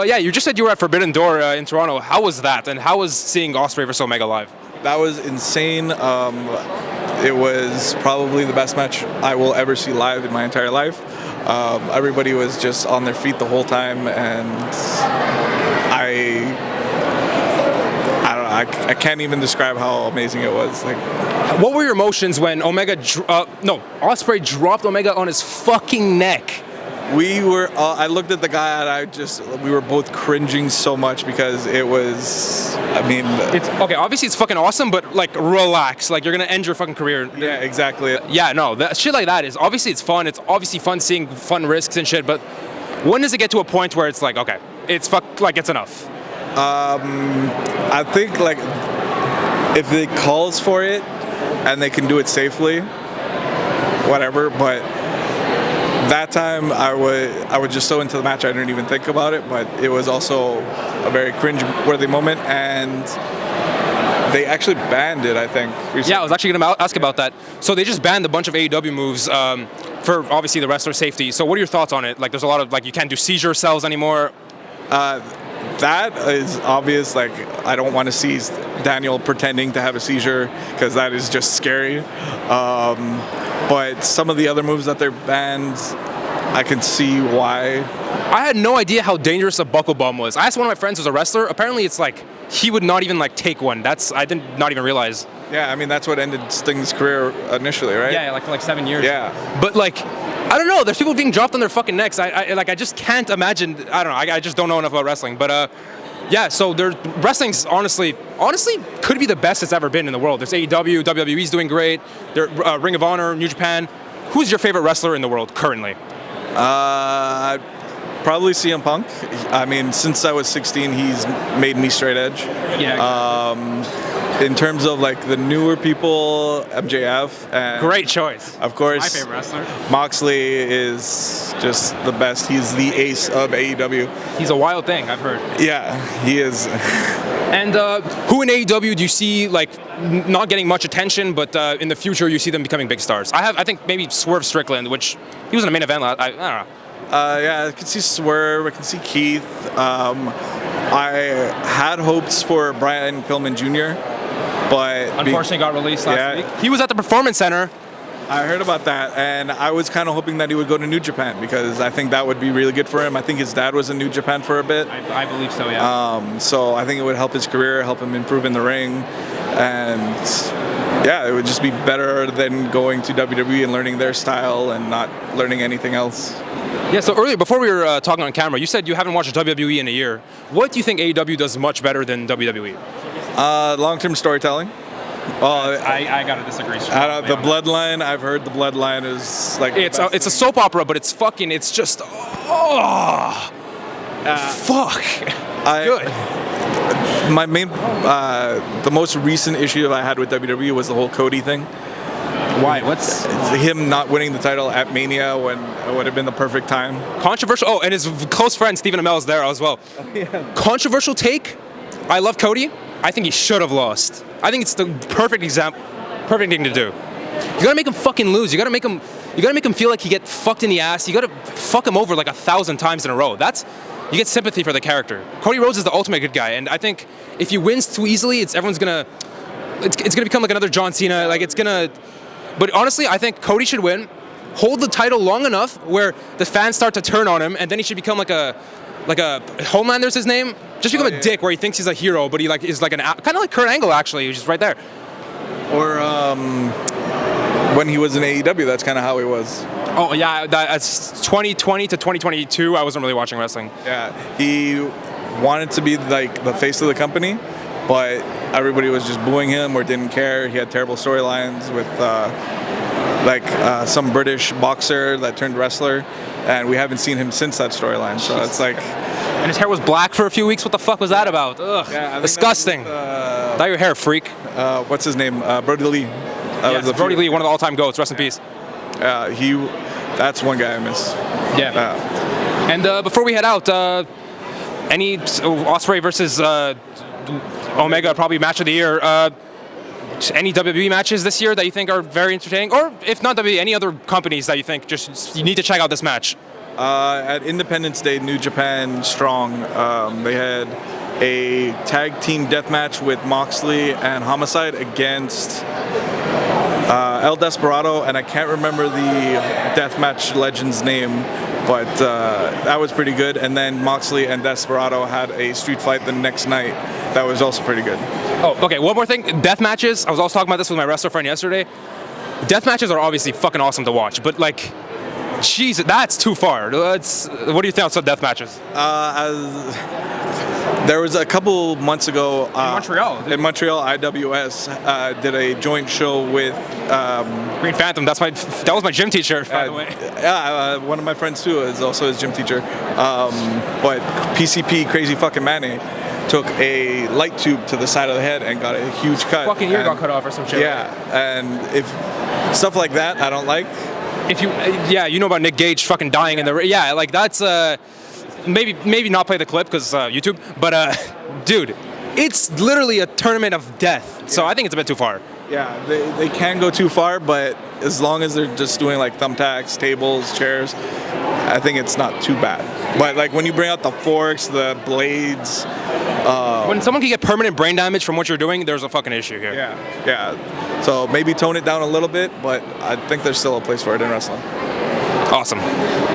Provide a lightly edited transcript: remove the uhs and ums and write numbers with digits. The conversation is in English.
Yeah, you just said you were at Forbidden Door in Toronto. How was that? And how was seeing Ospreay versus Omega live? That was insane. It was probably the best match I will ever see live in my entire life. Everybody was just on their feet the whole time, and I don't know. I can't even describe how amazing it was. Like, what were your emotions when Ospreay dropped Omega on his fucking neck? we were. I looked at the guy and we were both cringing so much because it was. I mean, it's okay. Obviously, it's fucking awesome, but like, relax. Like, you're gonna end your fucking career. Yeah, exactly. Yeah, no, that shit like that is obviously it's fun. It's obviously fun seeing fun risks and shit. But when does it get to a point where it's like, okay, it's it's enough? I think like if it calls for it and they can do it safely, whatever. But that time I was just so into the match I didn't even think about it. But it was also a very cringe-worthy moment, and they actually banned it, I think, recently. Yeah, I was actually going to ask about that. So they just banned a bunch of AEW moves for obviously the wrestler safety. So what are your thoughts on it? Like, there's a lot of you can't do seizure cells anymore. That is obvious. Like, I don't want to see Daniel pretending to have a seizure because that is just scary. But some of the other moves that they're banned, I can see why. I had no idea how dangerous a buckle bomb was. I asked one of my friends who's a wrestler. Apparently, it's like he would not even take one. I did not even realize. Yeah, I mean that's what ended Sting's career initially, right? Yeah, for 7 years. Yeah. But I don't know. There's people being dropped on their fucking necks. I just can't imagine. I don't know. I just don't know enough about wrestling. But yeah. So wrestling's honestly could be the best it's ever been in the world. There's AEW, WWE's doing great. There, Ring of Honor, New Japan. Who's your favorite wrestler in the world currently? Probably CM Punk. I mean, since I was 16, he's made me straight edge. Yeah. In terms of the newer people, MJF. And great choice. Of course. My favorite wrestler. Moxley is just the best. He's the ace of AEW. He's a wild thing, I've heard. Yeah, he is. And who in AEW do you see not getting much attention, but in the future you see them becoming big stars? I think maybe Swerve Strickland, which he was in a main event. I don't know. Yeah, I can see Swerve. I can see Keith. I had hopes for Brian Pillman Jr., but unfortunately got released last week. He was at the Performance Center. I heard about that, and I was kind of hoping that he would go to New Japan because I think that would be really good for him. I think his dad was in New Japan for a bit. I believe so, yeah. So I think it would help his career, help him improve in the ring, and yeah, it would just be better than going to WWE and learning their style and not learning anything else. Yeah, so earlier, before we were talking on camera, you said you haven't watched WWE in a year. What do you think AEW does much better than WWE? Long-term storytelling. I gotta disagree. The Bloodline, I've heard the Bloodline is it's a soap opera, but it's just fuck. Good. My main, the most recent issue I had with WWE was the whole Cody thing. Why? What's him not winning the title at Mania when it would have been the perfect time? Controversial. Oh, and his close friend Stephen Amell is there as well. Yeah. Controversial take. I love Cody. I think he should have lost. I think it's the perfect thing to do. You gotta make him fucking lose. You gotta make him feel like he get fucked in the ass. You gotta fuck him over 1,000 times in a row. You get sympathy for the character. Cody Rhodes is the ultimate good guy, and I think if he wins too easily, it's gonna become like another John Cena. But honestly, I think Cody should win, hold the title long enough where the fans start to turn on him, and then he should become like a Homelander's his name. Just become a dick where he thinks he's a hero, but he is kind of like Kurt Angle actually, who's just right there. Or when he was in AEW, that's kind of how he was. Oh yeah, that's 2020 to 2022. I wasn't really watching wrestling. Yeah, he wanted to be the face of the company, but everybody was just booing him or didn't care. He had terrible storylines with some British boxer that turned wrestler, and we haven't seen him since that storyline. So it's and his hair was black for a few weeks. What the fuck was that about? Ugh, yeah, disgusting. Dye your hair, freak. What's his name? Brody Lee. Brody Lee, one of the all-time GOATs. Rest in peace. That's one guy I miss. Yeah. And before we head out, any Ospreay versus Omega, probably match of the year. Any WWE matches this year that you think are very entertaining? Or if not WWE, any other companies that you think you need to check out this match? At Independence Day, New Japan Strong, they had a tag team death match with Moxley and Homicide against El Desperado, and I can't remember the deathmatch legend's name, but that was pretty good. And then Moxley and Desperado had a street fight the next night. That was also pretty good. Oh, okay. One more thing. Death matches. I was also talking about this with my wrestler friend yesterday. Death matches are obviously fucking awesome to watch, but like, jeez, that's too far. What do you think of death matches? There was a couple months ago In Montreal. IWS did a joint show with Green Phantom. That was my gym teacher, by the way. Yeah, one of my friends too is also his gym teacher. But PCP, Crazy Fucking Manny, took a light tube to the side of the head and got a huge cut. Fucking ear got cut off or some shit. Yeah, and if stuff like that, I don't like. If you know about Nick Gage fucking dying in the like that's maybe not play the clip because YouTube, but dude, it's literally a tournament of death. So I think it's a bit too far. Yeah, they can go too far, but as long as they're just doing like thumbtacks, tables, chairs, I think it's not too bad. But like when you bring out the forks, the blades, when someone can get permanent brain damage from what you're doing, there's a fucking issue here. Yeah. So maybe tone it down a little bit, but I think there's still a place for it in wrestling. Awesome.